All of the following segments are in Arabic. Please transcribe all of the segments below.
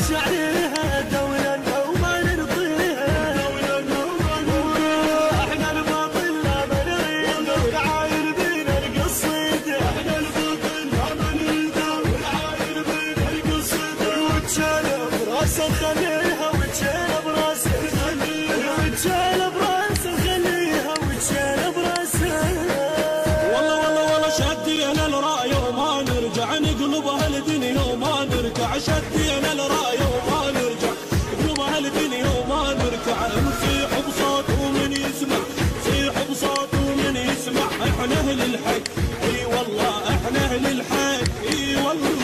وش عليها دولة وما نرضيها. احنا الباطل لا ما نريد والعاير بينا القصيدة. احنا الباطل لا ما نريد والعاير بينا القصيدة. وتشال براسه خليها وتشال براسه خليها وتشال براسه خليها وتشال براسه. والله شدينا الراية وما نرجع نقلب هالدنيا وما نركع. شدينا الراية وما نرجع نقلب هالدنيا وما نركع. نصيح بصوت ومن يسمع نصيح بصوت ومن يسمع. احنا اهل الحق اي والله احنا اهل الحق اي والله.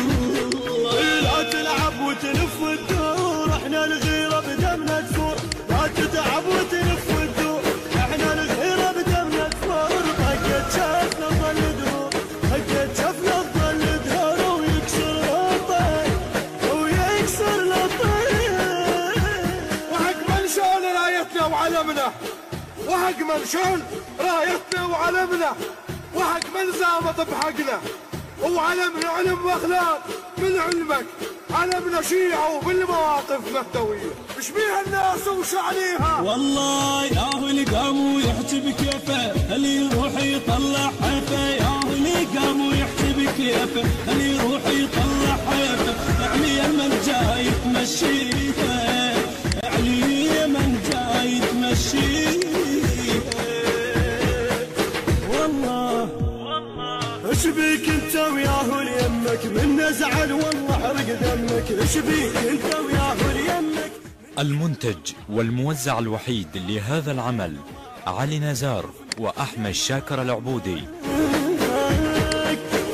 لا تلعب وتلف وتدور احنا الغيرة بدمنا تفور. لا تتعب وتلف وتدور احنا الغيرة بدمنا تفور. حقت شافنا ظل دهور حقت شافنا ظل دهور ويكسر الطير ويكسر الطير. وحق منشون رايتنا وعلمنا وحق منشون رايتنا وعلمنا وحق من زامط بحقنا وعلمنا علم واخلاق من علمك. علمنا شيعة وبالمواقف مهدوية. ايش بيها الناس وش عليها؟ والله يا هو اللي قام ويحكي بكيفه اللي يروح يطلع حيفه. يا هو اللي قام ويحكي بكيفه اللي يروح يطلع حيفه. يعني من جاي تمشيها يعني من جاي تمشيها. والله ايش بيك انت وياهو ليمك من نزعل والله حرق دمك. ايش بيك انت وياهو ليمك. المنتج والموزع الوحيد لهذا العمل علي نزار وأحمد شاكر العبودي.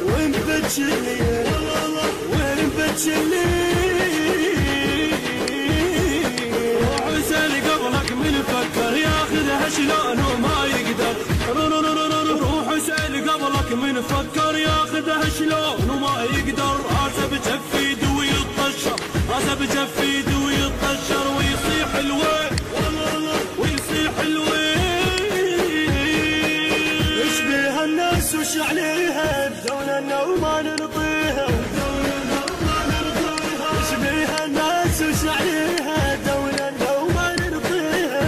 وين بتشلي وين بتشلي. روح اسأل قبلك من فكر ياخذها شلون وما يقدر. روح اسأل قبلك من فكر ياخذها شلون وما يقدر. راسه بجف ايده ويطشر راسه بجف ايده ويطشر ويصيح الويل ويصيح الويل. ايش بيها الناس وش عليها الدولة وما نرضيها. ايش بيها الناس وش عليها دولة وما نرضيها.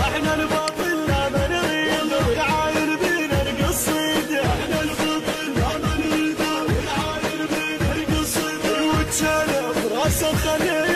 احنا الباطل لا ما نريد والعاير بينا القصيدة. احنا الباطل لا ما نريد والعاير بينا القصيدة. وتشال براسه خليها